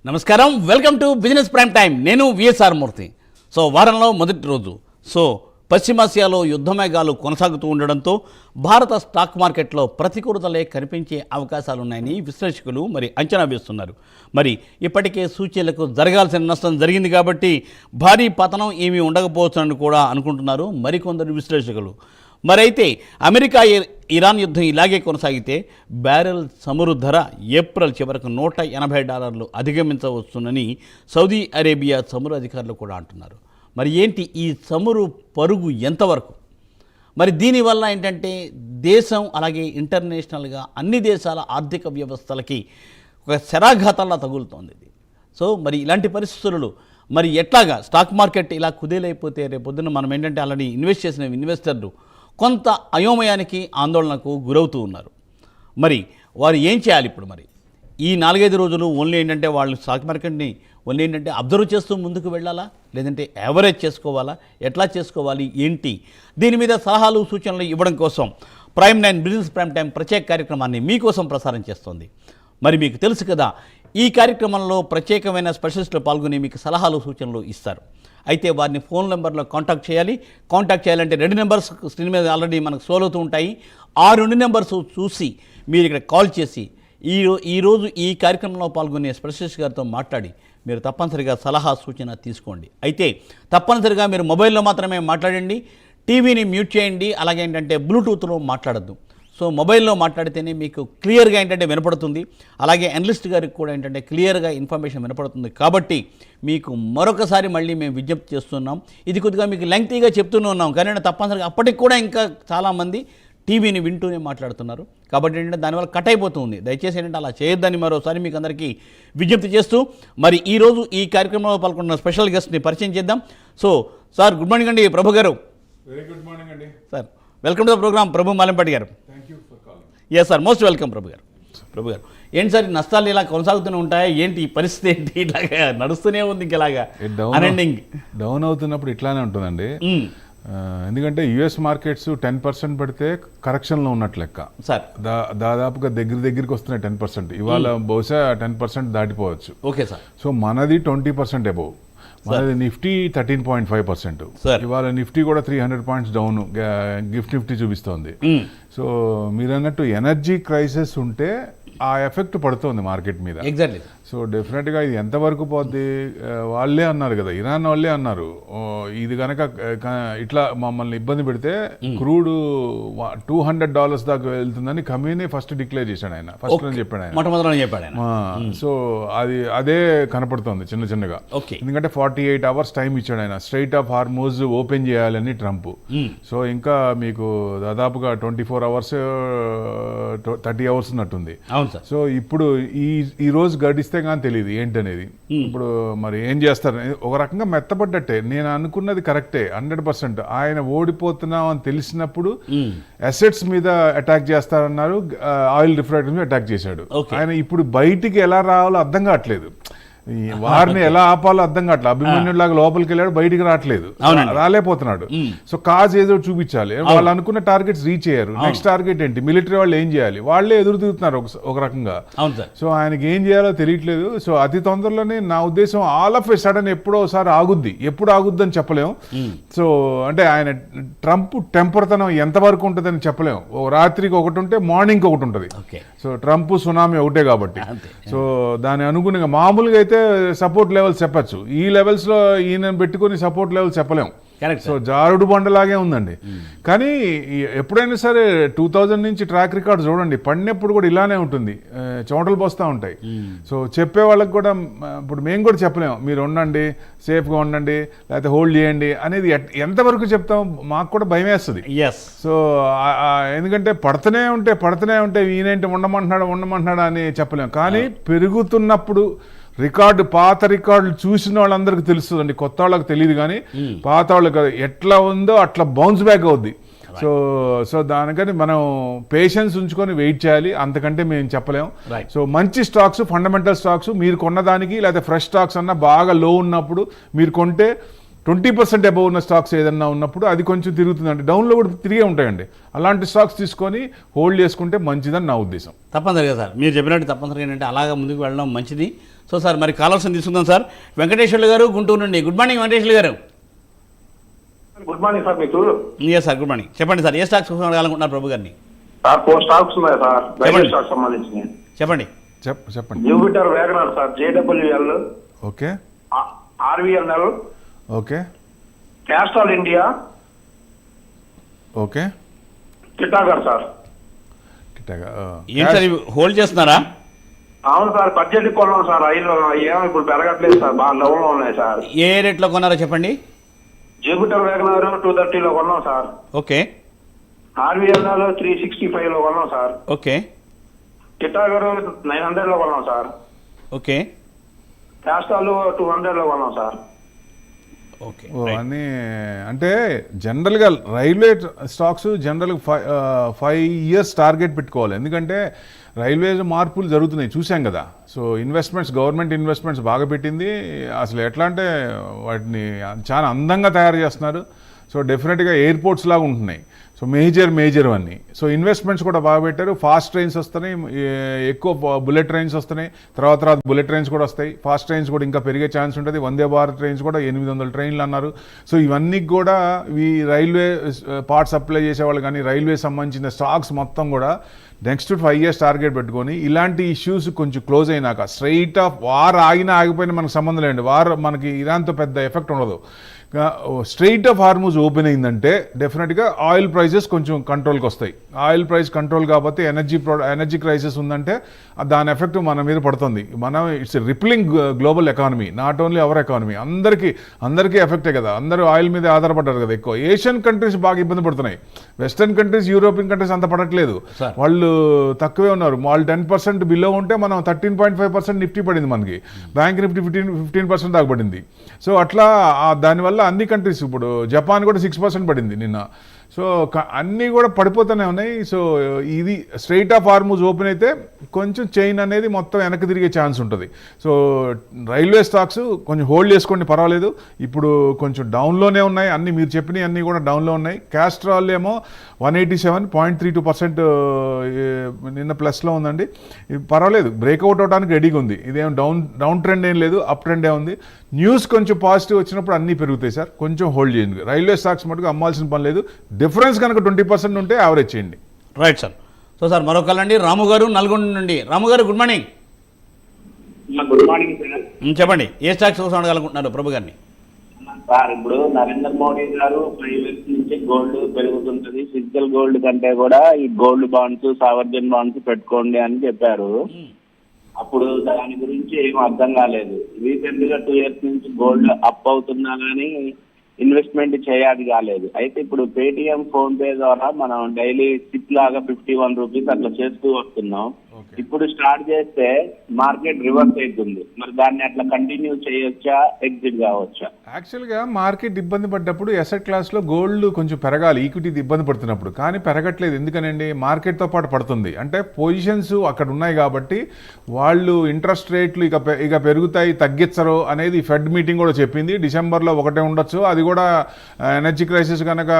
నమస్కారం, welcome to business prime time. నేను VSR మూర్తి. వారంలో మొదటి రోజు పశ్చిమాసియాలో యుద్ధమేఘాలు కొనసాగుతూ ఉండడంతో భారత స్టాక్ మార్కెట్లో ప్రతికూలతలే కనిపించే అవకాశాలున్నాయని విశ్లేషకులు అంచనా వేస్తున్నారు. ఇప్పటికే సూచీలకు జరగాల్సిన నష్టం జరిగింది కాబట్టి భారీ పతనం ఏమీ ఉండకపోవచ్చని కూడా అనుకుంటున్నారు మరికొందరు విశ్లేషకులు. అయితే అమెరికా ఇరాన్ యుద్ధం ఇలాగే కొనసాగితే బ్యారెల్ చమురు ధర ఏప్రిల్ చివరకు $180 అధిగమించవచ్చునని సౌదీ అరేబియా చమురు అధికారులు కూడా అంటున్నారు. ఏంటి ఈ చమురు పరుగు ఎంతవరకు? దీనివల్ల ఏంటంటే దేశం అలాగే ఇంటర్నేషనల్గా అన్ని దేశాల ఆర్థిక వ్యవస్థలకి ఒక శరాఘాతంలా తగులుతోంది ఇది. ఇలాంటి పరిస్థితులలో ఎట్లాగా స్టాక్ మార్కెట్ ఇలా కుదేలైపోతే రేపొద్దున మనం ఏంటంటే ఆల్రెడీ ఇన్వెస్ట్ చేసిన ఇన్వెస్టర్లు కొంత అయోమయానికి ఆందోళనకు గురవుతూ ఉన్నారు. వారు ఏం చేయాలి ఇప్పుడు? ఈ 4-5 రోజులు ఓన్లీ ఏంటంటే వాళ్ళు స్టాక్ మార్కెట్ని ఓన్లీ ఏంటంటే అబ్జర్వ్ చేస్తూ ముందుకు వెళ్ళాలా, లేదంటే యావరేజ్ చేసుకోవాలా, ఎట్లా చేసుకోవాలి ఏంటి? దీని మీద సలహాలు సూచనలు ఇవ్వడం కోసం ప్రైమ్ 9 బిజినెస్ ప్రైమ్ టైం ప్రత్యేక కార్యక్రమాన్ని మీకోసం ప్రసారం చేస్తోంది. మీకు తెలుసు కదా, ఈ కార్యక్రమంలో ప్రత్యేకమైన స్పెషలిస్టులు పాల్గొని మీకు సలహాలు సూచనలు ఇస్తారు. అయితే వారిని ఫోన్ నెంబర్లో కాంటాక్ట్ చేయాలి. కాంటాక్ట్ చేయాలంటే 2 నెంబర్స్ స్క్రీన్ మీద ఆల్రెడీ మనకు సోల్ అవుతూ ఉంటాయి. ఆ 2 నెంబర్స్ చూసి మీరు ఇక్కడ కాల్ చేసి ఈరోజు ఈ కార్యక్రమంలో పాల్గొనే స్పెషలిస్ట్ గారితో మాట్లాడి మీరు తప్పనిసరిగా సలహా సూచన తీసుకోండి. అయితే తప్పనిసరిగా మీరు మొబైల్లో మాత్రమే మాట్లాడండి, టీవీని మ్యూట్ చేయండి, అలాగే ఏంటంటే బ్లూటూత్లో మాట్లాడద్దు. మొబైల్లో మాట్లాడితేనే మీకు క్లియర్గా ఏంటంటే వినపడుతుంది. అలాగే అనలిస్ట్ గారికి కూడా ఏంటంటే క్లియర్గా ఇన్ఫర్మేషన్ వినపడుతుంది. కాబట్టి మీకు మరొకసారి మళ్ళీ మేము విజ్ఞప్తి చేస్తున్నాం. ఇది కొద్దిగా మీకు లెంగ్తీగా చెప్తూనే ఉన్నాం, కానీ తప్పనిసరిగా అప్పటికి కూడా ఇంకా చాలామంది టీవీని వింటూనే మాట్లాడుతున్నారు. కాబట్టి ఏంటంటే దానివల్ల కట్ అయిపోతుంది. దయచేసి ఏంటంటే అలా చేయొద్దని మరోసారి మీకు అందరికీ విజ్ఞప్తి చేస్తూ ఈరోజు ఈ కార్యక్రమంలో పాల్గొన్న స్పెషల్ గెస్ట్ని పరిచయం చేద్దాం. సార్ గుడ్ మార్నింగ్ అండి. Prabhu garu. Very good morning అండి. Sir welcome to the programme. Prabhu Malampati garu. Yes sir, most welcome Prabhu garu. ఏంటి సార్, నష్టాలు ఇలా కొనసాగుతూనే ఉంటాయా ఏంటి? ఈ పరిస్థితి ఏంటి? ఇలాగా నడుస్తూనే ఉంది, ఇంకెలాగా డౌన్ అవుతున్నప్పుడు ఇట్లానే ఉంటుందండి. ఎందుకంటే యుఎస్ మార్కెట్స్ 10% పడితే కరెక్షన్లో ఉన్నట్లు లెక్క సార్. దాదాపుగా దగ్గరికి వస్తున్నాయి 10%. ఇవాళ బహుశా 10% దాటిపోవచ్చు. Okay sir. మనది 20% అబౌవ్. మనది నిఫ్టీ 13.5%. ఇవాళ నిఫ్టీ కూడా 300 పాయింట్స్ డౌన్ గిఫ్ట్ నిఫ్టీ చూపిస్తోంది. మీరు అన్నట్టు ఎనర్జీ క్రైసిస్ ఉంటే ఆ ఎఫెక్ట్ పడుతుంది మార్కెట్ మీద. ఎగ్జాక్ట్లీ. డెఫినెట్గా ఇది ఎంతవరకు పోద్ది? వాళ్ళే అన్నారు కదా, ఇరాన్ వాళ్ళే అన్నారు, ఇది కనుక ఇట్లా మమ్మల్ని ఇబ్బంది పెడితే క్రూడ్ $200 దాకా వెళ్తుందని కమీనే ఫస్ట్ డిక్లేర్ చేశాడు ఆయన. ఫస్ట్ అని చెప్పాడు ఆయన. అదే కనపడుతోంది చిన్న చిన్నగా. ఎందుకంటే 48 అవర్స్ టైం ఇచ్చాడు ఆయన. స్ట్రైట్ ఆఫ్ హార్మూజ్ ఓపెన్ చేయాలని ట్రంప్. ఇంకా మీకు దాదాపుగా 24 అవర్స్ 30 అవర్స్ ఉన్నట్టుంది. ఇప్పుడు ఈ రోజు గడిస్తే కానీ తెలియదు ఏంటనేది. ఇప్పుడు ఏం చేస్తారు? ఒక రకంగా మెత్తపడ్డట్టే. నేను అనుకున్నది కరెక్టే 100%. ఆయన ఓడిపోతున్నాం అని తెలిసినప్పుడు అసెట్స్ మీద అటాక్ చేస్తారన్నారు, ఆయిల్ రిఫైనరీస్ మీద అటాక్ చేశాడు ఆయన. ఇప్పుడు బయటికి ఎలా రావాలో అర్థం కావట్లేదు, వారిని ఎలా ఆపాలో అర్థం కావట్లేదు. అభిమన్యులాగా లోపలికి వెళ్ళాడు, బయటికి రాలేకపోతున్నాడు. కాజ్ ఏదో చూపించాలి. వాళ్ళు అనుకున్న టార్గెట్స్ రీచ్ అయ్యారు. నెక్స్ట్ టార్గెట్ ఏంటి? మిలిటరీ వాళ్ళు ఏం చేయాలి? వాళ్ళే ఎదురు తిరుగుతున్నారు ఒక రకంగా. ఆయనకి ఏం చేయాలో తెలియట్లేదు. అతి తొందరలోనే నా ఉద్దేశం ఆల్ ఆఫ్ ఎ సడన్ ఎప్పుడో ఒకసారి ఆగుద్ది. ఎప్పుడు ఆగుద్ది అని చెప్పలేము. అంటే ఆయన ట్రంప్ టెంపర్తనం ఎంతవరకు ఉంటుందని చెప్పలేము. రాత్రికి ఒకటి ఉంటే మార్నింగ్ ఒకటి ఉంటుంది. ట్రంప్ సునామీ ఒకటే కాబట్టి. దాని అనుగుణంగా మామూలుగా అయితే సపోర్ట్ లెవెల్స్ చెప్పచ్చు. ఈ లెవెల్స్ లో ఈయన పెట్టుకుని సపోర్ట్ లెవెల్స్ చెప్పలేం. జారుడు బండలాగే ఉందండి. కానీ ఎప్పుడైనా సరే 2000 నుంచి ట్రాక్ రికార్డ్ చూడండి, పడినప్పుడు కూడా ఇలానే ఉంటుంది, చెమటలు పోస్తూ ఉంటాయి. చెప్పే వాళ్ళకి కూడా ఇప్పుడు మేము కూడా చెప్పలేము, మీరు ఉండండి, సేఫ్గా ఉండండి, లేకపోతే హోల్డ్ చేయండి అనేది ఎంతవరకు చెప్తాం? మాకు కూడా భయం వేస్తుంది. ఎందుకంటే పడుతూనే ఉంటే ఈయనేంటి ఉండమంటున్నాడా అని చెప్పలేము. కానీ పెరుగుతున్నప్పుడు పాత రికార్డులు చూసిన వాళ్ళందరికీ తెలుస్తుందండి, కొత్త వాళ్ళకి తెలియదు. కానీ పాత వాళ్ళకి ఎట్లా ఉందో అట్లా బౌన్స్ బ్యాక్ అవుద్ది. దానికని మనం పేషెన్స్ ఉంచుకొని వెయిట్ చేయాలి, అంతకంటే మేము చెప్పలేము. మంచి స్టాక్స్, ఫండమెంటల్ స్టాక్స్ మీరు కొన్నదానికి, లేదా ఫ్రెష్ స్టాక్స్ అన్నా బాగా లో ఉన్నప్పుడు మీరు కొంటే 20% అబౌవ్ ఉన్న స్టాక్స్ ఏదన్నా ఉన్నప్పుడు అది కొంచెం తిరుగుతుందండి, డౌన్లో కూడా తిరిగే ఉంటాయండి. అలాంటి స్టాక్స్ తీసుకొని హోల్డ్ చేసుకుంటే మంచిదని నా ఉద్దేశం. తప్పనిసరిగా సార్ మీరు చెప్పినట్టు తప్పనిసరిగా ఏంటంటే అలాగా ముందుకు వెళ్ళడం మంచిది. సో సార్ మరి కాలర్స్ని తీసుకుందాం సార్. వెంకటేశ్వర్లు గారు గుంటూరు నుండి. Good morning Venkateswarlu garu. Good morning sir. మీకు సార్ గుడ్ మార్నింగ్. చెప్పండి సార్, ఏ స్టాక్స్ అడగాలనుకుంటున్నారు ప్రభు గారిని? సార్ 4 స్టాక్స్ ఉన్నాయి సార్, చెప్పండి. స్టాక్ సంబంధించి. చెప్పండి. చెప్పండి. Jupiter Wagon sir, JWL, okay RVNL, okay Castrol India, okay చిట్టాగర్ సార్. ఏంటి సార్ ఇవి హోల్డ్ చేస్తున్నారా? అవును సార్, బడ్జెట్ కొన్నాం సార్. ఏమో ఇప్పుడు పెరగట్లేదు సార్, బాగా లెవెల్లో ఉన్నాయి సార్. ఏ రేట్లో కొన్నారో చెప్పండి. జూపిటర్ వ్యాగనర్ 230లో కొన్నాం సార్. ఓకే. RVNL 365లో కొన్నాం సార్. ఓకే. చిట్టాగర్ 900లో కొన్నాం సార్. ఓకే. క్యాస్ట్రాల్ 200లో కొన్నాం సార్. ఓకే. అన్నీ అంటే జనరల్గా రైల్వే స్టాక్స్ జనరల్గా 5 years టార్గెట్ పెట్టుకోవాలి. ఎందుకంటే రైల్వే మార్పులు జరుగుతున్నాయి చూసాం కదా. సో ఇన్వెస్ట్మెంట్స్, గవర్నమెంట్ ఇన్వెస్ట్మెంట్స్ బాగా పెట్టింది. అసలు ఎట్లా అంటే వాటిని చాలా అందంగా తయారు చేస్తున్నారు. సో డెఫినెట్గా ఎయిర్పోర్ట్స్ లాగా ఉంటున్నాయి. సో మేజర్ అన్నీ. సో ఇన్వెస్ట్మెంట్స్ కూడా బాగా పెట్టారు. ఫాస్ట్ ట్రైన్స్ వస్తున్నాయి, ఎక్కువ బుల్లెట్ ట్రైన్స్ వస్తున్నాయి, తర్వాత బుల్లెట్ ట్రైన్స్ కూడా వస్తాయి. ఫాస్ట్ ట్రైన్స్ కూడా ఇంకా పెరిగే ఛాన్స్ ఉంటుంది. వందే భారత్ ట్రైన్స్ కూడా 800 ట్రైన్లు అన్నారు. సో ఇవన్నీ కూడా ఈ రైల్వే పార్ట్స్ సప్లై చేసేవాళ్ళు కానీ రైల్వే సంబంధించిన స్టాక్స్ మొత్తం కూడా నెక్స్ట్ 5 years టార్గెట్ పెట్టుకొని ఇలాంటి ఇష్యూస్ కొంచెం క్లోజ్ అయినాక స్ట్రైట్ ఆఫ్ వార్ ఆగిపోయినా మనకు సంబంధం లేదండి. వార్ మనకి ఇరాన్తో పెద్ద ఎఫెక్ట్ ఉండదు. స్ట్రెయిట్ ఆఫ్ హార్మూజ్ ఓపెన్ అయిందంటే డెఫినెట్గా ఆయిల్ ప్రైసెస్ కొంచెం కంట్రోల్కి వస్తాయి. ఆయిల్ ప్రైస్ కంట్రోల్ కాబట్టి ఎనర్జీ క్రైసిస్ ఉందంటే దాని ఎఫెక్ట్ మన మీద పడుతుంది. It's rippling global economy, not only our economy. అందరికీ ఎఫెక్టే కదా. అందరూ ఆయిల్ మీద ఆధారపడ్డారు కదా ఎక్కువ. ఏషియన్ కంట్రీస్ బాగా ఇబ్బంది పడుతున్నాయి. వెస్టర్న్ కంట్రీస్, యూరోపియన్ కంట్రీస్ అంత పడట్లేదు. వాళ్ళు తక్కువే ఉన్నారు. వాళ్ళు 10% బిలో ఉంటే మనం 13.5% నిఫ్టీ పడింది మనకి. బ్యాంక్ నిఫ్టీ 15% దాకా పడింది. సో అట్లా దానివల్ల అన్ని కంట్రీస్, ఇప్పుడు జపాన్ కూడా 6% పడింది నిన్న. సో అన్నీ కూడా పడిపోతూనే ఉన్నాయి. సో ఇది స్ట్రెయిట్ ఆఫ్ హార్మూజ్ ఓపెన్ అయితే కొంచెం చైన్ అనేది మొత్తం వెనక్కి తిరిగే ఛాన్స్ ఉంటుంది. సో రైల్వే స్టాక్స్ కొంచెం హోల్డ్ చేసుకోండి, పర్వాలేదు. ఇప్పుడు కొంచెం డౌన్లోనే ఉన్నాయి అన్నీ, మీరు చెప్పినవి అన్నీ కూడా డౌన్లో ఉన్నాయి. క్యాస్ట్రాల్ ఏమో 187.32% నిన్న ప్లస్లో ఉందండి. పర్వాలేదు, బ్రేక్అవుట్ అవడానికి రెడీగా ఉంది. ఇదేం డౌన్ ట్రెండ్ ఏం లేదు, అప్ ట్రెండే ఉంది. న్యూస్ కొంచెం పాజిటివ్ వచ్చినప్పుడు అన్నీ పెరుగుతాయి సార్, కొంచెం హోల్డ్ చేయండి. రైల్వే స్టాక్స్ మటుకు అమ్మాల్సిన పని లేదు. డిఫరెన్స్ కనుక 20% ఉంటే యావరేజ్ చేయండి. Right sir. సో సార్ మరొకళ్ళు అండి, రాము గారు నల్గొండ నుండి. రాము గారు good morning. Good morning sir. చెప్పండి, ఏ స్టాక్స్ అడగాలనుకుంటున్నారు ప్రభు గారిని? సార్ ఇప్పుడు నరేంద్ర మోడీ గారు 5 years నుంచి గోల్డ్ పెరుగుతుంటది, ఫిజికల్ గోల్డ్ కంటే కూడా ఈ గోల్డ్ బాండ్స్, సావర్జన్ బాండ్స్ పెట్టుకోండి అని చెప్పారు. అప్పుడు దాని గురించి ఏం అర్థం కాలేదు. రీసెంట్ గా 2 years నుంచి గోల్డ్ అప్ అవుతున్నా కానీ ఇన్వెస్ట్మెంట్ చేయాలి కాలేదు. అయితే ఇప్పుడు పేటిఎం, ఫోన్ పే ద్వారా మనం డైలీ సిప్ లాగా 51 రూపీస్ అట్లా చేస్తూ వస్తున్నాం. ఇప్పుడు స్టార్ట్ చేస్తే మార్కెట్ రివర్స్ అవుతుంది. మరి దాన్ని అట్లా కంటిన్యూ చేయొచ్చా, ఎగ్జిట్ కావచ్చా? యాక్చువల్గా మార్కెట్ ఇబ్బంది పడ్డప్పుడు ఎసెట్ క్లాస్లో గోల్డ్ కొంచెం పెరగాలి, ఈక్విటీ ఇబ్బంది పడుతున్నప్పుడు. కానీ పెరగట్లేదు. ఎందుకనండి, మార్కెట్తో పాటు పడుతుంది. అంటే పొజిషన్స్ అక్కడ ఉన్నాయి కాబట్టి వాళ్ళు ఇంట్రెస్ట్ రేట్లు ఇక పెరుగుతాయి, తగ్గించరు అనేది ఫెడ్ మీటింగ్ కూడా చెప్పింది. డిసెంబర్లో ఒకటే ఉండొచ్చు. అది కూడా ఎనర్జీ క్రైసిస్ కనుక,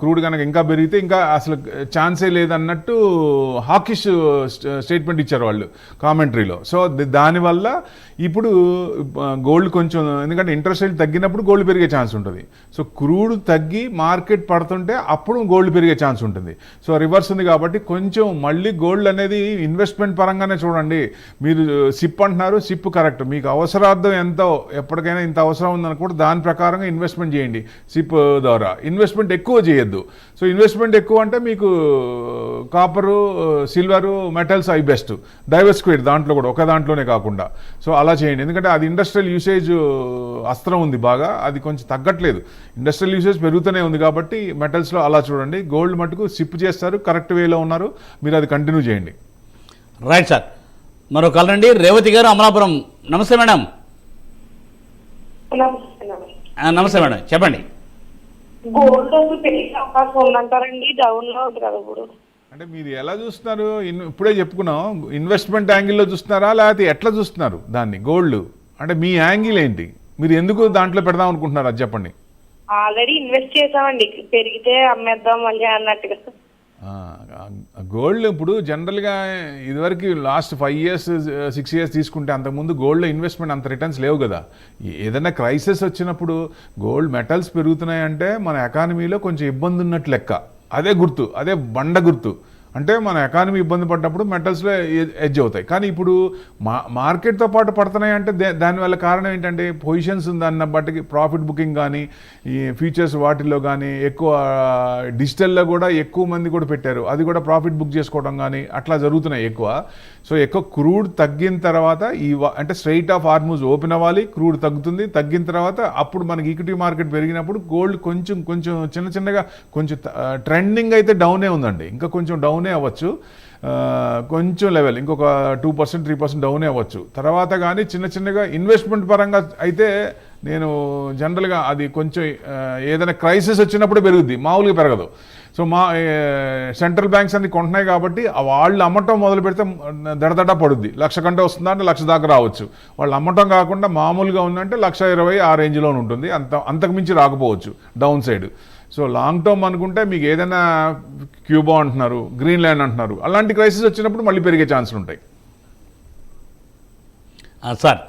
క్రూడ్ కనుక ఇంకా పెరిగితే ఇంకా అసలు ఛాన్సే లేదన్నట్టు హాకిష్ స్టేట్మెంట్ ఇచ్చారు వాళ్ళు కామెంటరీలో. సో దానివల్ల ఇప్పుడు గోల్డ్ కొంచెం, ఎందుకంటే ఇంట్రెస్ట్ రేట్ తగ్గినప్పుడు గోల్డ్ పెరిగే ఛాన్స్ ఉంటుంది. సో క్రూడ్ తగ్గి మార్కెట్ పడుతుంటే అప్పుడు గోల్డ్ పెరిగే ఛాన్స్ ఉంటుంది. సో రివర్స్ ఉంది కాబట్టి కొంచెం మళ్ళీ గోల్డ్ అనేది ఇన్వెస్ట్మెంట్ పరంగానే చూడండి. మీరు సిప్ అంటున్నారు, సిప్ కరెక్ట్. మీకు అవసరార్థం ఎంతో, ఎప్పటికైనా ఇంత అవసరం ఉందని కూడా దాని ప్రకారంగా ఇన్వెస్ట్మెంట్ చేయండి. సిప్ ద్వారా ఇన్వెస్ట్మెంట్ ఎక్కువ చేయొద్దు. సో ఇన్వెస్ట్మెంట్ ఎక్కువ అంటే మీకు కాపరు, సిల్వరు, మెటల్స్ అవి బెస్ట్. డైవర్సిఫైడ్ దాంట్లో కూడా, ఒక దాంట్లోనే కాకుండా. సో అలా చేయండి. ఎందుకంటే అది ఇండస్ట్రియల్ యూసేజ్ అస్త్రం ఉంది బాగా, అది కొంచెం తగ్గట్లేదు. ఇండస్ట్రియల్ యూసేజ్ పెరుగుతూనే ఉంది కాబట్టి మెటల్స్లో అలా చూడండి. గోల్డ్ మటుకు సిప్ చేస్తారు, కరెక్ట్ వేలో ఉన్నారు, మీరు అది కంటిన్యూ చేయండి. Right sir. మరో కాల్ రండి, రేవతి గారు అమలాపురం. నమస్తే మేడం. నమస్తే మేడం, చెప్పండి. గోల్డ్ పెరిగే అవకాశం ఉందంటారండి, డౌన్ లో ఉంది కదా ఇప్పుడు? అంటే మీరు ఎలా చూస్తున్నారు? ఇప్పుడే చెప్పుకున్నాం, ఇన్వెస్ట్మెంట్ యాంగిల్లో చూస్తున్నారా లేకపోతే ఎట్లా చూస్తున్నారు దాన్ని? గోల్డ్ అంటే మీ యాంగిల్ ఏంటి? మీరు ఎందుకు దాంట్లో పెడదాం అనుకుంటున్నారు అది చెప్పండి. ఆల్రెడీ ఇన్వెస్ట్ చేసామండి, పెరిగితే అమ్మేద్దాం మళ్ళీ అన్నట్టుగా. గోల్డ్ ఇప్పుడు జనరల్గా ఇదివరకు లాస్ట్ 5 years 6 years తీసుకుంటే అంతకుముందు గోల్డ్లో ఇన్వెస్ట్మెంట్ అంత రిటర్న్స్ లేవు కదా. ఏదైనా క్రైసిస్ వచ్చినప్పుడు గోల్డ్ మెటల్స్ పెరుగుతున్నాయంటే మన ఎకానమీలో కొంచెం ఇబ్బంది ఉన్నట్లు లెక్క. అదే గుర్తు, అదే బండ గుర్తు. అంటే మన ఎకానమీ ఇబ్బంది పడ్డప్పుడు మెటల్స్లో ఎడ్జ్ అవుతాయి. కానీ ఇప్పుడు మార్కెట్తో పాటు పడుతున్నాయి అంటే దానివల్ల కారణం ఏంటంటే పొజిషన్స్ దాన్ని బట్టి ప్రాఫిట్ బుకింగ్ కానీ ఈ ఫ్యూచర్స్ వాటిల్లో కానీ ఎక్కువ డిజిటల్లో కూడా ఎక్కువ మంది కూడా పెట్టారు, అది కూడా ప్రాఫిట్ బుక్ చేసుకోవడం కానీ అట్లా జరుగుతున్నాయి ఎక్కువ. సో ఎక్కువ క్రూడ్ తగ్గిన తర్వాత అంటే స్ట్రైట్ ఆఫ్ హార్మూజ్ ఓపెన్ అవ్వాలి, క్రూడ్ తగ్గుతుంది, తగ్గిన తర్వాత అప్పుడు మనకి ఈక్విటీ మార్కెట్ పెరిగినప్పుడు గోల్డ్ కొంచెం చిన్నగా కొంచెం ట్రెండింగ్ అయితే డౌనే ఉందండి, ఇంకా కొంచెం డౌనే అవ్వచ్చు, కొంచెం లెవెల్ ఇంకొక 2% 3% డౌనే అవ్వచ్చు తర్వాత. కానీ చిన్నగా ఇన్వెస్ట్మెంట్ పరంగా అయితే నేను జనరల్గా అది కొంచెం ఏదైనా క్రైసిస్ వచ్చినప్పుడు పెరుగుద్ది, మామూలుగా పెరగదు. సో సెంట్రల్ బ్యాంక్స్ అన్ని కొంటున్నాయి కాబట్టి వాళ్ళు అమ్మటం మొదలు పెడితే దడదడ పడుద్ది. 1,00,000 కంటే వస్తుందా అంటే 1,00,000 దాకా రావచ్చు. వాళ్ళు అమ్మటం కాకుండా మామూలుగా ఉందంటే 1,20,000 ఆ రేంజ్లో ఉంటుంది, అంతకుమించి రాకపోవచ్చు down side. So long term అనుకుంటే మీకు ఏదైనా క్యూబా అంటున్నారు, గ్రీన్లాండ్ అంటున్నారు, అలాంటి క్రైసిస్ వచ్చినప్పుడు మళ్ళీ పెరిగే ఛాన్సులు ఉంటాయి. సార్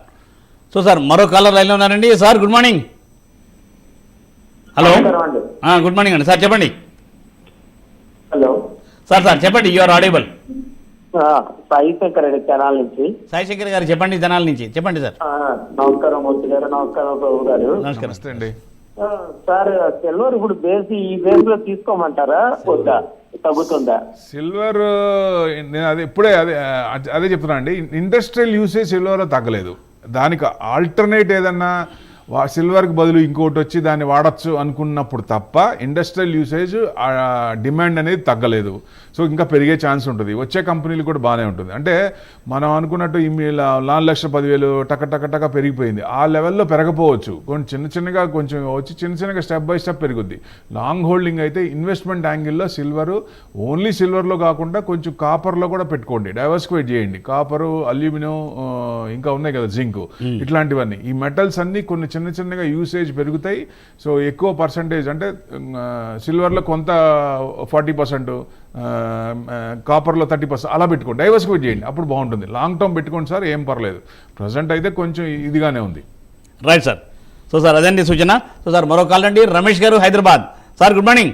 సో సార్ మరో కాలర్ లైన్లో ఉన్నారండి. Sir good morning. Hello good morning అండి. సార్ చెప్పండి. హలో సార్ చెప్పండి, you are audible. Sai Shankar Reddy Tenali నుంచి. సాయి శంకర్ గారు చెప్పండి, తెనాల నుంచి చెప్పండి సార్. నమస్కారం మూర్తి గారు. నమస్కారం బాబు గారు. నమస్కారం అండి. సార్ సిల్వర్ ఇప్పుడు ఈ బేస్ లో తీసుకోమంటారా, వద్దా, తగ్గుతుందా? సిల్వర్ నేను అదే చెప్తున్నా అండి. ఇండస్ట్రియల్ యూసేజ్ సిల్వర్ తగ్గలేదు, దానికి ఆల్టర్నేట్ ఏదన్నా సిల్వర్కి బదులు ఇంకోటి వచ్చి దాన్ని వాడచ్చు అనుకున్నప్పుడు తప్ప ఇండస్ట్రియల్ యూసేజ్ డిమాండ్ అనేది తగ్గలేదు. సో ఇంకా పెరిగే ఛాన్స్ ఉంటుంది, వచ్చే కంపెనీలు కూడా బాగానే ఉంటుంది. అంటే మనం అనుకున్నట్టు 4,10,000 టక పెరిగిపోయింది, ఆ లెవెల్లో పెరగపోవచ్చు, కొంచెం చిన్నగా కొంచెం వచ్చి చిన్నగా స్టెప్ బై స్టెప్ పెరుగుద్ది. లాంగ్ హోల్డింగ్ అయితే ఇన్వెస్ట్మెంట్ యాంగిల్లో ఓన్లీ సిల్వర్లో కాకుండా కొంచెం కాపర్లో కూడా పెట్టుకోండి, డైవర్సిఫైడ్ చేయండి. కాపరు, అల్యూమినియం, ఇంకా ఉన్నాయి కదా జింక్, ఇట్లాంటివన్నీ. ఈ మెటల్స్ అన్నీ కొన్ని చిన్నగా యూసేజ్ పెరుగుతాయి. సో ఎక్కువ పర్సంటేజ్ అంటే సిల్వర్లో కొంత 40%, కాపర్లో 30% అలా పెట్టుకోండి, డైవర్సిఫై చేయండి, అప్పుడు బాగుంటుంది. లాంగ్ టర్మ్ పెట్టుకోండి సార్, ఏం పర్లేదు. ప్రజెంట్ అయితే కొంచెం ఇదిగానే ఉంది. Right sir. సో సార్ అదండి సూచన. సో సార్ మరో కాల్ అండి, Ramesh garu Hyderabad. Sir good morning.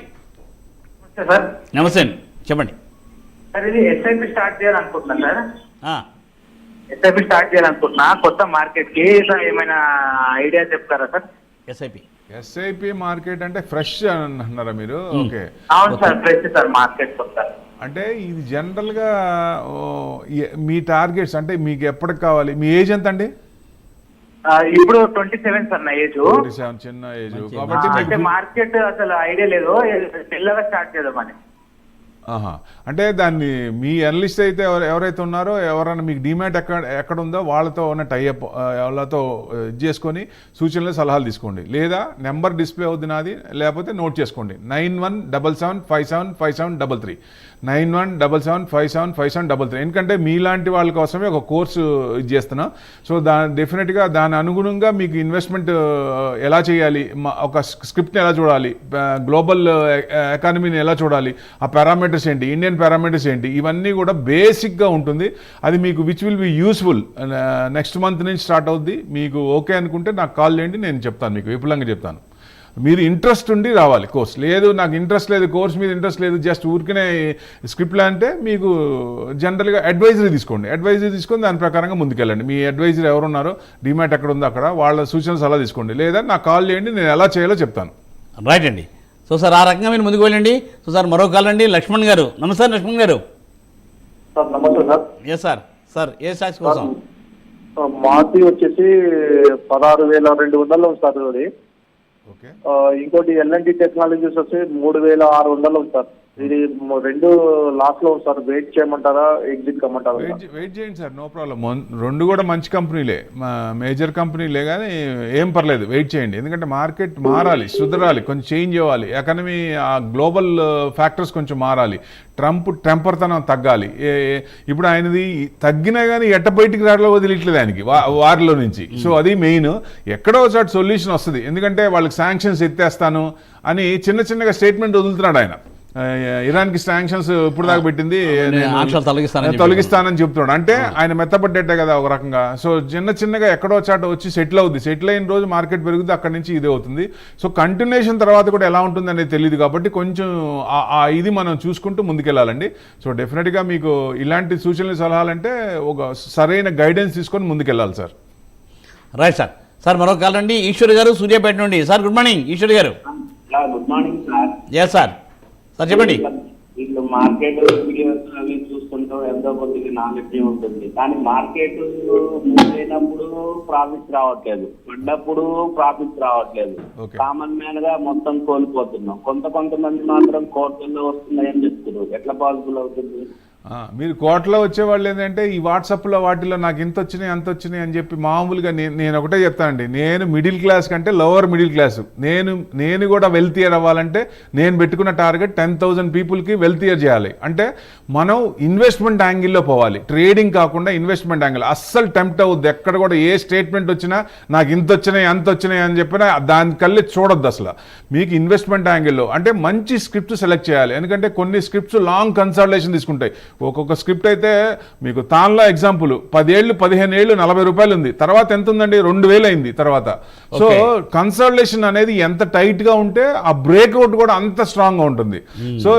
Sir నమస్తే అండి, చెప్పండి. సార్ ఇది ఎస్ఐపి స్టార్ట్ చేయాలనుకుంటున్నా సార్. ఆ, ఎస్ఐపి స్టార్ట్ చేయాలనుకుంటున్నా కొత్త మార్కెట్ కి, ఏమైనా ఐడియా చెప్తారా సార్? ఎస్ఐపి మార్కెట్ అంటే ఫ్రెష్ అంటున్నారా మీరు? ఓకే, అవును సార్, ఫ్రెష్ సార్ మార్కెట్ కొత్త. అంటే ఇది జనరల్గా మీ టార్గెట్స్ అంటే మీకు ఎప్పటికి కావాలి? మీ ఏజ్ ఎంత అండి? ఇప్పుడు 27 సార్ నా ఏజ్. 27, చిన్న ఏజ్ కాబట్టి అంటే మార్కెట్ అసలు ఐడియా లేదు, తెల్లగా స్టార్ట్ చేద్దామని. అంటే దాన్ని మీ ఎనలిస్ట్ అయితే ఎవరైతే ఉన్నారో ఎవరైనా మీకు డిమాట్ ఎక్కడ ఉందో వాళ్ళతో ఉన్న టైఅప్, వాళ్ళతో చేసుకొని సూచనలు సలహాలు తీసుకోండి. లేదా నెంబర్ డిస్ప్లే అవుతుంది నాది, లేకపోతే నోట్ చేసుకోండి, 9177575733 9177575733. ఎందుకంటే మీలాంటి వాళ్ళ కోసమే ఒక కోర్సు చేస్తున్నాం. సో డెఫినెట్గా దాని అనుగుణంగా మీకు ఇన్వెస్ట్మెంట్ ఎలా చేయాలి, ఒక స్క్రిప్ట్ని ఎలా చూడాలి, గ్లోబల్ ఎకానమీని ఎలా చూడాలి, ఆ పారామీటర్స్ ఏంటి, ఇండియన్ పారామీటర్స్ ఏంటి, ఇవన్నీ కూడా బేసిక్గా ఉంటుంది. అది మీకు which will be useful. Next month నుంచి స్టార్ట్ అవుద్ది. మీకు ఓకే అనుకుంటే నాకు కాల్ చేయండి, నేను చెప్తాను, మీకు విపులంగా చెప్తాను. మీరు ఇంట్రెస్ట్ ఉండి రావాలి. కోర్స్ లేదు, నాకు ఇంట్రెస్ట్ లేదు, కోర్స్ మీద ఇంట్రెస్ట్ లేదు, జస్ట్ ఊరికనే స్క్రిప్ట్లో అంటే మీకు జనరల్గా అడ్వైజరీ తీసుకోండి. అడ్వైజరీ తీసుకొని దాని ప్రకారంగా ముందుకెళ్ళండి. మీ అడ్వైజరీ ఎవరున్నారో, డిమాట్ ఎక్కడ ఉందో అక్కడ వాళ్ళ సూచనలు అలా తీసుకోండి. లేదా నాకు కాల్ చేయండి, నేను ఎలా చేయాలో చెప్తాను. రైట్ అండి. సో సార్ ఆ రకంగా మీరు ముందుకు వెళ్ళండి. సో సార్ మరో కాల్ అండి, లక్ష్మణ్ గారు. నమస్తే లక్ష్మణ్ గారు. సార్ నమస్తే సార్. ఎస్ సార్ ఏ స్టాక్స్ కోసం? మాది వచ్చేసి 16,200 ఉంది సార్ అది. ఓకే. ఇంకోటి ఎల్ఎన్టీ టెక్నాలజీస్ వచ్చి 3,600 ఉంది సార్. ఇది రెండు లాస్ లో ఉంది సార్. వెయిట్ చేయమంటారా, ఎగ్జిట్ కమ్మంటారా? వెయిట్ చేయండి సార్, నో ప్రాబ్లం. రెండు కూడా మంచి కంపెనీలే, మేజర్ కంపెనీలే, కానీ ఏం పర్లేదు, వెయిట్ చేయండి. ఎందుకంటే మార్కెట్ మారాలి, సుధరాలి, కొంచెం చేంజ్ అవ్వాలి, ఎకానమీ ఆ గ్లోబల్ ఫ్యాక్టర్స్ కొంచెం మారాలి, ట్రంప్ టెంపర్తనం తగ్గాలి. ఇప్పుడు ఆయనది తగ్గినా కానీ ఎట్ట బయటికి రావడంలో వదిలిట్లేదు ఆయనకి వారిలో నుంచి. సో అది మెయిన్. ఎక్కడో ఒకసారి సొల్యూషన్ వస్తుంది. ఎందుకంటే వాళ్ళకి శాంక్షన్స్ ఎత్తేస్తాను అని చిన్నగా స్టేట్మెంట్ వదులుతున్నాడు ఆయన. ఇరాన్కి శాంక్షన్స్ ఇప్పుడు దాకా పెట్టింది, తొలగిస్తానని చెప్తున్నాడు. అంటే ఆయన మెత్తపడ్డట్టే కదా ఒక రకంగా. సో చిన్నగా ఎక్కడో చాట వచ్చి సెటిల్ అవుద్ది. సెటిల్ అయిన రోజు మార్కెట్ పెరుగుద్ది, అక్కడి నుంచి ఇదే అవుతుంది. సో కంటిన్యూషన్ తర్వాత కూడా ఎలా ఉంటుంది అనేది తెలియదు కాబట్టి కొంచెం ఇది మనం చూసుకుంటూ ముందుకెళ్ళాలండి. సో డెఫినెట్గా మీకు ఇలాంటి సూచనలు సలహాలంటే ఒక సరైన గైడెన్స్ తీసుకొని ముందుకెళ్ళాలి సార్. Right sir. సార్ మరొక కాల్ అండి, ఈశ్వరి గారు సూర్యాపేట నుండి. సార్ గుడ్ మార్నింగ్ ఈశ్వరి గారు. Good morning sir. Yes sir, sir చెప్పండి. ఇట్లా మార్కెట్ వీడియోస్ అవి చూస్తుంటాం, ఎంతో కొద్దిగా నాలెడ్జ్ ఉంటుంది. కానీ మార్కెట్ మూవ్ అయినప్పుడు ప్రాఫిట్స్ రావట్లేదు, పడ్డప్పుడు ప్రాఫిట్స్ రావట్లేదు. కామన్ మ్యాన్ గా మొత్తం కోల్పోతున్నాం. కొంతమంది మాత్రం కోట్లలో వస్తున్నాయని చెప్తున్నారు. ఎట్లా పాసిబుల్ అవుతుంది? మీరు కోట్లో వచ్చేవాళ్ళు ఏంటంటే ఈ వాట్సాప్లో వాటిలో నాకు ఇంత వచ్చినాయి అంత వచ్చినాయి అని చెప్పి మామూలుగా నేను ఒకటే చెప్తానండి, నేను మిడిల్ క్లాస్ కంటే లోవర్ మిడిల్ క్లాస్. నేను కూడా వెల్తియర్ అవ్వాలంటే నేను పెట్టుకున్న టార్గెట్ 10,000 పీపుల్కి వెల్తియర్ చేయాలి. అంటే మనం ఇన్వెస్ట్మెంట్ యాంగిల్లో పోవాలి, ట్రేడింగ్ కాకుండా ఇన్వెస్ట్మెంట్ యాంగిల్. అస్సలు టెంప్ట్ అవుద్ది. ఎక్కడ కూడా ఏ స్టేట్మెంట్ వచ్చినా నాకు ఇంత వచ్చినాయి అంత వచ్చినాయి అని చెప్పినా దానికల్లి చూడొద్దు అసలు. మీకు ఇన్వెస్ట్మెంట్ యాంగిల్లో అంటే మంచి స్క్రిప్ట్ సెలెక్ట్ చేయాలి. ఎందుకంటే కొన్ని స్క్రిప్ట్స్ లాంగ్ కన్సల్టేషన్ తీసుకుంటాయి. ఒక్కొక్క స్క్రిప్ట్ అయితే మీకు తాన్లో ఎగ్జాంపుల్ 10 ఏళ్ళు 15 ఏళ్ళు 40 రూపాయలు ఉంది, తర్వాత ఎంత ఉందండి 2,000 అయింది తర్వాత. సో కన్సల్టేషన్ అనేది ఎంత టైట్ గా ఉంటే ఆ బ్రేక్అవుట్ కూడా అంత స్ట్రాంగ్ గా ఉంటుంది. సో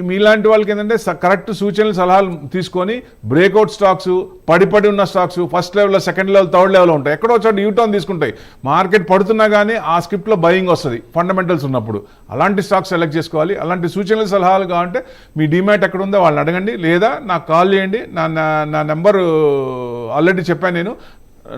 మీలాంటి వాళ్ళకి ఏంటంటే కరెక్ట్ సూచనలు సలహాలు తీసుకొని బ్రేక్అవుట్ స్టాక్స్, పడి ఉన్న stocks first level, second level, third level ఉంటాయి. ఎక్కడో చోట యూటర్న్ తీసుకుంటాయి. మార్కెట్ పడుతున్నా కానీ ఆ స్క్రిప్ట్ లో బయింగ్ వస్తుంది ఫండమెంటల్స్ ఉన్నప్పుడు. అలాంటి స్టాక్స్ సెలెక్ట్ చేసుకోవాలి. అలాంటి సూచనలు సలహాలు కావాలంటే మీ డిమాట్ ఎక్కడ ఉందో వాళ్ళని అడగండి, లేదా నాకు కాల్ చేయండి. నా నెంబర్ ఆల్రెడీ చెప్పాను, నేను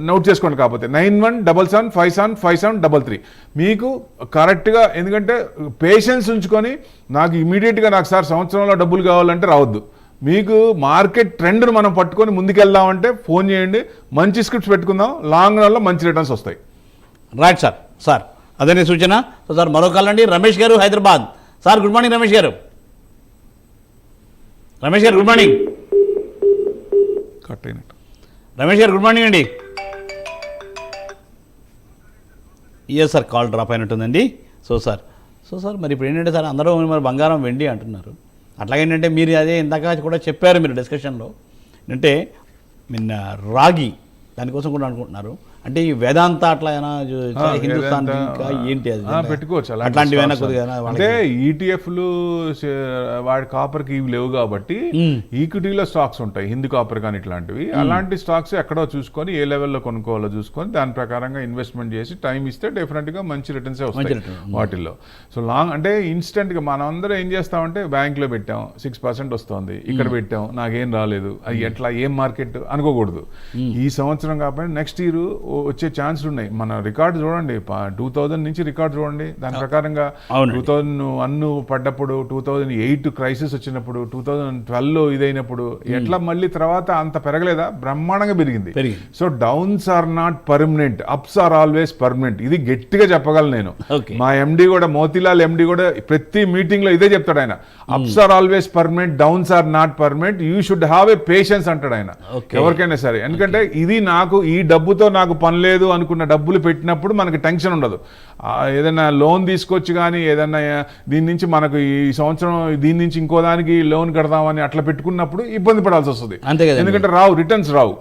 నోట్ చేసుకోండి. కాకపోతే 9177575733 మీకు కరెక్ట్గా. ఎందుకంటే పేషెన్స్ ఉంచుకొని నాకు ఇమీడియట్గా నాకు సార్ సంవత్సరంలో డబ్బులు కావాలంటే రావద్దు. మీకు మార్కెట్ ట్రెండ్ను మనం పట్టుకొని ముందుకెళ్దామంటే ఫోన్ చేయండి, మంచి స్క్రిప్ట్స్ పెట్టుకుందాం, లాంగ్ రన్లో మంచి రిటర్న్స్ వస్తాయి. Right sir. సార్ అదే సూచన. సో సార్ మరో కాల్ అండి, Ramesh garu Hyderabad. Sir good morning Ramesh garu. Ramesh garu good morning. Cut అయినట్టు. రమేష్ గారు గుడ్ మార్నింగ్ అండి. ఎస్ సార్, కాల్ డ్రాప్ అయినట్టుందండి. సో సార్ మరి ఇప్పుడు ఏంటంటే సార్ అందరూ మరి బంగారం వెండి అంటున్నారు. అట్లాగేంటంటే మీరు అదే ఇందాక కూడా చెప్పారు మీరు డిస్కషన్లో, అంటే నిన్న రాగి దానికోసం కూడా అనుకుంటున్నారు. అంటే ఈ వేదాంత అట్లా హిందుస్థాన్ ఏంటి అది పెట్టుకోవచ్చు అట్లాంటివి అంటే ఈటీఎఫ్లు వాడి కాపర్కి ఇవి లేవు కాబట్టి ఈక్విటీలో స్టాక్స్ ఉంటాయి, హిందూ కాపర్ కానీ ఇట్లాంటివి. అలాంటి స్టాక్స్ ఎక్కడో చూసుకొని ఏ లెవెల్లో కొనుక్కోవాలో చూసుకొని దాని ప్రకారంగా ఇన్వెస్ట్మెంట్ చేసి టైం ఇస్తే డెఫినెట్గా మంచి రిటర్న్సే వస్తాయి వాటిల్లో. సో లాంగ్ అంటే ఇన్స్టెంట్గా మనం అందరం ఏం చేస్తామంటే బ్యాంక్లో పెట్టాం 6% వస్తుంది, ఇక్కడ పెట్టాం నాకేం రాలేదు, అది ఎట్లా ఏం మార్కెట్ అనుకోకూడదు. ఈ సంవత్సరం కాకపోయినా నెక్స్ట్ ఇయర్ వచ్చే ఛాన్స్ ఉన్నాయి. మన రికార్డు చూడండి, 2000 నుంచి రికార్డు చూడండి. దాని ప్రకారంగా 2001 పడ్డప్పుడు, 2008 క్రైసిస్ వచ్చినప్పుడు, 2012 ఇదైనప్పుడు ఎట్లా మళ్ళీ తర్వాత అంత పెరగలేదా? బ్రహ్మాండంగా పెరిగింది. So downs are not permanent, ups are always permanent. ఇది గట్టిగా చెప్పగలను నేను. మా ఎండి కూడా, మోతీలాల్ ఎండి కూడా ప్రతి మీటింగ్ లో ఇదే చెప్తాడు ఆయన. Ups are always permanent, downs are not permanent, you should have a patience అంటాడు ఆయన ఎవరికైనా సరే. ఎందుకంటే ఇది నాకు ఈ డబ్బుతో నాకు పని లేదు అనుకున్న డబ్బులు పెట్టినప్పుడు మనకి టెన్షన్ ఉండదు. ఏదైనా లోన్ తీసుకొచ్చి కానీ ఏదైనా దీని నుంచి మనకు ఈ సంవత్సరం దీని నుంచి ఇంకో దానికి లోన్ కడదామని అట్లా పెట్టుకున్నప్పుడు ఇబ్బంది పడాల్సి వస్తుంది. ఎందుకంటే రిటర్న్స్ రావు.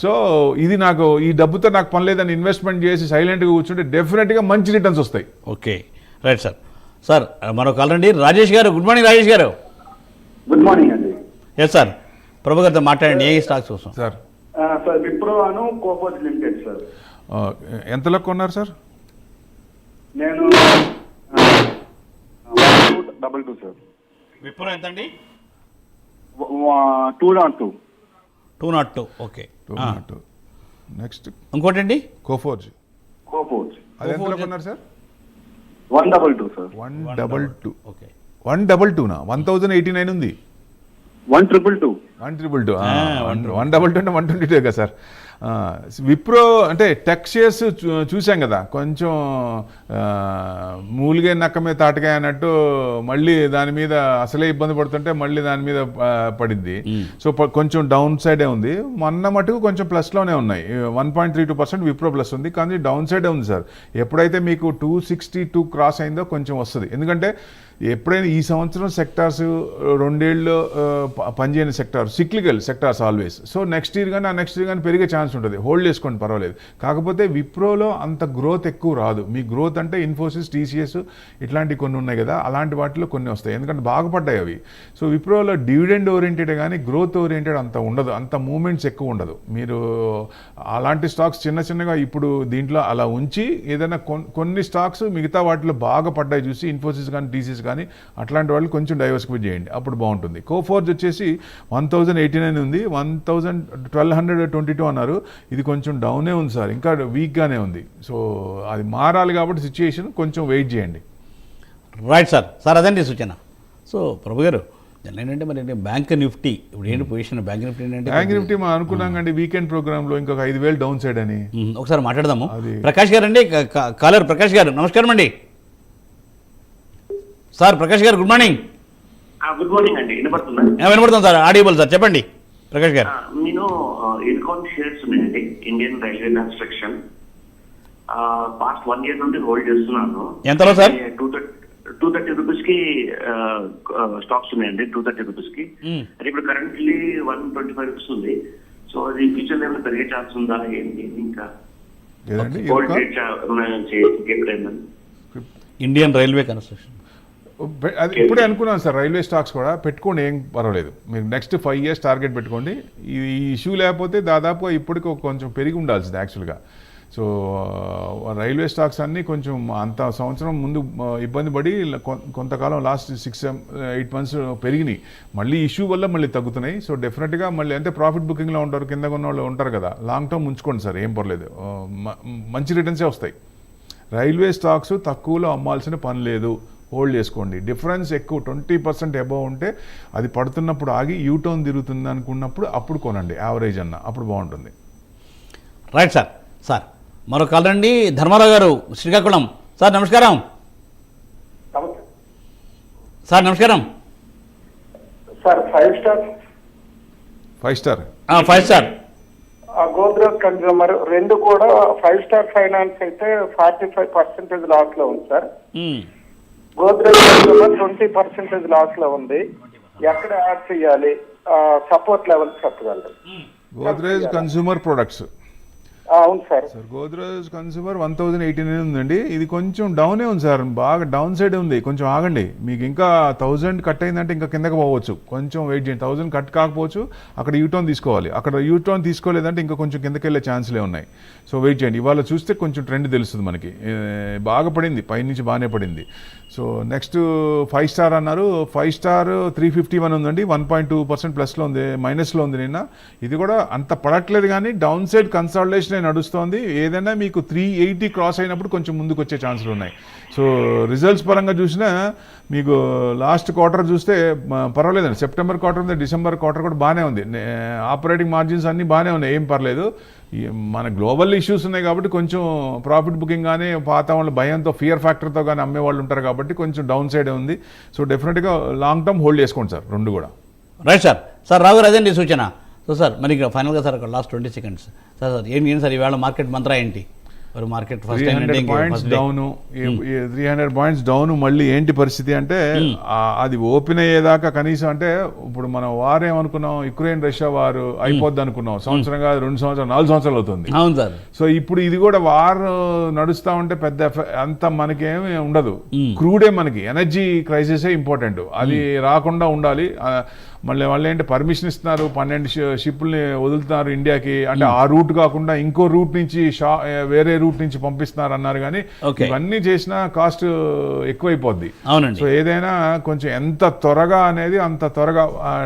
సో ఇది నాకు ఈ డబ్బుతో నాకు పని లేదని ఇన్వెస్ట్మెంట్ చేసి సైలెంట్గా కూర్చుంటే డెఫినెట్గా మంచి రిటర్న్స్ వస్తాయి. Okay right sir. సార్ మరో కాల్ రండి, రాజేష్ గారు. గుడ్ మార్నింగ్ రాజేష్ గారు. గుడ్ మార్నింగ్ అండి. ఎస్ సార్, ప్రభు గారితో మాట్లాడండి. ఏ స్టాక్స్ కోసం? సార్ విప్రో అను కోఫోర్జ్ లిమిటెడ్ సార్. ఎంతలో కొన్నారు సార్? నేను 222 సార్. విప్రో ఎంత అండి? 202. ఓకే 202. నెక్స్ట్ ఇంకోటి అండి కోఫోర్జ్. కోఫోర్జ్ అది ఎంతలో కొన్నారు సార్? 122 సార్. 122. ఓకే 122 1089 ఉంది. 122. 122 122 అంటే 122 కదా సార్. విప్రో అంటే టెక్ షేర్స్ చూసాం కదా, కొంచెం మూలిగే నక్క మీద తాటకాయ అన్నట్టు మళ్ళీ దాని మీద అసలే ఇబ్బంది పడుతుంటే మళ్ళీ దాని మీద పడింది. సో కొంచెం డౌన్ సైడే ఉంది. మొన్న మటుకు కొంచెం ప్లస్లోనే ఉన్నాయి. 1.32% విప్రో ప్లస్ ఉంది, కానీ డౌన్ సైడే ఉంది సార్. ఎప్పుడైతే మీకు 262 క్రాస్ అయిందో కొంచెం వస్తుంది. ఎందుకంటే ఎప్పుడైనా ఈ సంవత్సరం సెక్టార్స్ 2 ఏళ్ళు పనిచేయని sector, cyclical sectors always. So next year కానీ ఆ నెక్స్ట్ ఇయర్ కానీ పెరిగే ఛాన్స్ ఉంటుంది. హోల్డ్ చేసుకోండి, పర్వాలేదు. కాకపోతే విప్రోలో అంత గ్రోత్ ఎక్కువ రాదు. మీ గ్రోత్ అంటే ఇన్ఫోసిస్, టీసీఎస్ ఇట్లాంటివి కొన్ని ఉన్నాయి కదా, అలాంటి వాటిలో కొన్ని వస్తాయి, ఎందుకంటే బాగుపడ్డాయి అవి. సో విప్రోలో డివిడెండ్ ఓరియంటెడ్ కానీ గ్రోత్ ఓరియంటెడ్ అంత ఉండదు, అంత మూమెంట్స్ ఎక్కువ ఉండదు. మీరు అలాంటి స్టాక్స్ చిన్న చిన్నగా ఇప్పుడు దీంట్లో అలా ఉంచి ఏదైనా కొన్ని స్టాక్స్ మిగతా వాటిలో బాగా పడ్డాయి చూసి, ఇన్ఫోసిస్ కానీ టీసీఎస్ కానీ అట్లాంటి వాళ్ళు కొంచెం డైవర్సిఫై చేయండి, అప్పుడు బాగుంటుంది. కోఫోర్జ్ వచ్చేసి 1089 ఉంది, 1222 అన్నారు. ఇది కొంచెం డౌనే ఉంది సార్, ఇంకా వీక్గానే ఉంది. సో అది మారాలి కాబట్టి సిచ్యుయేషన్ కొంచెం వెయిట్ చేయండి. Right sir. సార్ అదండి సూచన. సో ప్రభు గారు ఏంటంటే మరి బ్యాంక్ నిఫ్టీ ఇప్పుడు ఏంటి పొజిషన్? బ్యాంక్ నిఫ్టీ ఏంటంటే బ్యాంక్ నిఫ్టీ మనం అనుకున్నాం కండి వీకెండ్ ప్రోగ్రామ్ లో ఇంకొక 5000 డౌన్ సైడ్ అని. ఒకసారి మాట్లాడదాము. ప్రకాష్ గారు అండి, కాలర్ ప్రకాష్ గారు, నమస్కారం అండి. సార్ ప్రకాష్ గారు గుడ్ మార్నింగ్. గుడ్ మార్నింగ్ అండి. వినపడుతుందా? వినపడుతుంది సార్, ఆడియబుల్ సార్, చెప్పండి ప్రకాష్ గారు. నేను ఇన్కాన్ షేర్స్ ఉన్నాయండి, Indian railway construction. Past 1 year నుండి హోల్డ్ చేస్తున్నాను. ఎంతలో సార్? 230 రూపీస్ కి స్టాక్స్ ఉన్నాయండి, 230 రూపీస్ కి. అంటే ఇప్పుడు కరెంట్లీ 125 రూపీస్ ఉంది. సో అది ఫ్యూచర్ లెవెల్ పెరిగే ఛాన్స్ ఉందా ఏంటి? ఇంకా హోల్డ్ ఎప్పుడైనా ఇండియన్ రైల్వే కన్స్ట్రక్షన్ అది ఇప్పుడే అనుకున్నాను సార్. రైల్వే స్టాక్స్ కూడా పెట్టుకోండి, ఏం పర్వాలేదు. మీరు నెక్స్ట్ 5 years టార్గెట్ పెట్టుకోండి. ఈ ఇష్యూ లేకపోతే దాదాపుగా ఇప్పటికి కొంచెం పెరిగి ఉండాల్సింది యాక్చువల్గా. సో రైల్వే స్టాక్స్ అన్నీ కొంచెం అంత సంవత్సరం ముందు ఇబ్బంది పడి కొంతకాలం లాస్ట్ 6-8 months పెరిగినాయి. మళ్ళీ ఇష్యూ వల్ల మళ్ళీ తగ్గుతున్నాయి. సో డెఫినెట్గా మళ్ళీ అంటే ప్రాఫిట్ బుకింగ్లో ఉంటారు, కింద ఉన్న వాళ్ళు ఉంటారు కదా, లాంగ్ టర్మ్ ఉంచుకోండి సార్, ఏం పర్లేదు, మంచి రిటర్న్సే వస్తాయి. రైల్వే స్టాక్స్ తక్కువలో అమ్మాల్సిన పని లేదు, హోల్డ్ చేసుకోండి. డిఫరెన్స్ ఎక్కువ 20% అబవ్ ఉంటే అది పడుతున్నప్పుడు ఆగి యూటర్న్ తిరుగుతుంది అనుకున్నప్పుడు అప్పుడు కొనండి, యావరేజ్ అన్న, అప్పుడు బాగుంటుంది. Right sir. సార్ మరో కాల్ రండి, ధర్మారావు గారు శ్రీకాకుళం. సార్ నమస్కారం. సార్ నమస్కారం sir. 5 star 5 star 5 star Godrej consumer రెండు కూడా 5 స్టార్ ఫైనాన్స్ అయితే 45% లాస్ లో ఉంది సార్. గోద్రేజ్ కన్స్యూమర్ 20% లాస్ లో ఉంది. ఎక్కడ యాడ్ చేయాలి? సపోర్ట్ లెవెల్ చెప్పగలరు? Godrej consumer products. అవును సార్. సార్ గోద్రేజ్ కన్స్యూమర్ 1089 ఉందండి. ఇది కొంచెం డౌనే ఉంది సార్, బాగా డౌన్ సైడ్ ఉంది. కొంచెం ఆగండి, మీకు ఇంకా 1000 కట్ అయిందంటే ఇంకా కిందకి పోవచ్చు. కొంచెం వెయిట్ చేయండి. 1000 కట్ కాకపోవచ్చు, అక్కడ యూటర్న్ తీసుకోవాలి. అక్కడ యూటర్న్ తీసుకోలేదంటే ఇంకా కొంచెం కిందకి వెళ్ళే ఛాన్స్లే ఉన్నాయి. సో వెయిట్ చేయండి. ఇవాళ చూస్తే కొంచెం ట్రెండ్ తెలుస్తుంది మనకి. బాగా పడింది, పైనుంచి బాగానే పడింది. సో నెక్స్ట్ 5 స్టార్ అన్నారు. 5 స్టార్ 351 ఉందండి, 1.2% ప్లస్లో ఉంది, మైనస్లో ఉంది నిన్న. ఇది కూడా అంత పడట్లేదు కానీ డౌన్ సైడ్ కన్సాలిడేషన్ నడుస్తోంది. ఏదైనా మీకు 380 క్రాస్ అయినప్పుడు కొంచెం ముందుకు వచ్చే ఛాన్సులు ఉన్నాయి. సో రిజల్ట్స్ పరంగా చూసినా మీకు లాస్ట్ క్వార్టర్ చూస్తే పర్వాలేదండి. సెప్టెంబర్ క్వార్టర్ ఉంది, డిసెంబర్ క్వార్టర్ కూడా బాగానే ఉంది. ఆపరేటింగ్ మార్జిన్స్ అన్నీ బాగానే ఉన్నాయి, ఏం పర్లేదు. మన గ్లోబల్ ఇష్యూస్ ఉన్నాయి కాబట్టి కొంచెం ప్రాఫిట్ బుకింగ్ కానీ పాత వాళ్ళ భయంతో, ఫియర్ ఫ్యాక్టర్తో కానీ అమ్మే వాళ్ళు ఉంటారు కాబట్టి కొంచెం డౌన్ సైడే ఉంది. సో డెఫినెట్గా లాంగ్ టర్మ్ హోల్డ్ చేసుకోండి సార్, రెండు కూడా. Right sir. సార్ రావు గారు అదేంటి సూచన. సో సార్ మరి ఫైనల్గా సార్ అక్కడ లాస్ట్ 20 seconds సార్. సార్ ఏంటి సార్ ఈవేళ మార్కెట్ మంత్ర ఏంటి? మరి market 300 points down, 300 points down. మళ్ళీ ఏంటి పరిస్థితి అంటే అది ఓపెన్ అయ్యేదాకా కనీసం అంటే ఇప్పుడు మనం వార్ ఏమనుకున్నాం, యుక్రెయిన్ రష్యా వారు అయిపోద్ది అనుకున్నాం. సంవత్సరం కాదు, 2 సంవత్సరాలు, 4 సంవత్సరాలు అవుతుంది. అవును సార్. సో ఇప్పుడు ఇది కూడా వార్ నడుస్తూ ఉంటే పెద్ద అంత మనకేమి ఉండదు. క్రూడే మనకి, ఎనర్జీ క్రైసిసే ఇంపార్టెంట్, అది రాకుండా ఉండాలి. మళ్ళీ ఏంటి పర్మిషన్ ఇస్తున్నారు, 12 షిప్ని వదులుతున్నారు ఇండియాకి. అంటే ఆ రూట్ కాకుండా ఇంకో రూట్ నుంచి వేరే రూట్ రూట్ నుంచి పంపిస్తున్నారు అన్నారు కానీ Okay. ఇవన్నీ చేసినా కాస్ట్ ఎక్కువైపోద్ది. అవునండి. సో ఏదైనా కొంచెం ఎంత త్వరగా అనేది అంత త్వరగా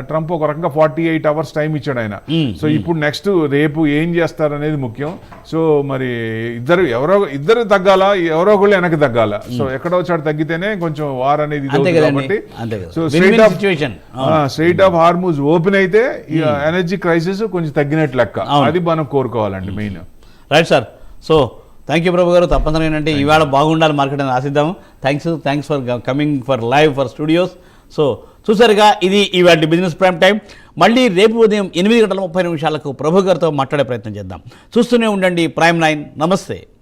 ట్రంప్ ఒక రకంగా 48 అవర్స్ టైం ఇచ్చాడు ఆయన. సో ఇప్పుడు నెక్స్ట్ రేపు ఏం చేస్తారు అనేది ముఖ్యం. సో మరి ఇద్దరు తగ్గాల, ఎవరో ఒకళ్ళు వెనక్కి తగ్గాల. సో ఎక్కడో చోట తగ్గితేనే కొంచెం వార్ అనేది ఇది అంతే అవుతుంది. కదండి, కాబట్టి అంతే కదా. So Win-win situation. Strait of Hormuz open అయితే ఎనర్జీ క్రైసిస్ కొంచెం తగ్గినట్లు లెక్క. అది మనం కోరుకోవాలండి main. Right sir. So thank you Prabhu garu. తప్పనిసరిగా ఏంటంటే ఇవాళ బాగుండాలి మార్కెట్ అని ఆశిద్దాము. Thanks for coming for live for studios. So చూసారుగా, ఇది ఇవాళ బిజినెస్ ప్రైమ్ టైం. మళ్ళీ రేపు ఉదయం 8:30 ప్రభు గారితో మాట్లాడే ప్రయత్నం చేద్దాం. చూస్తూనే ఉండండి ప్రైమ్ 9. నమస్తే.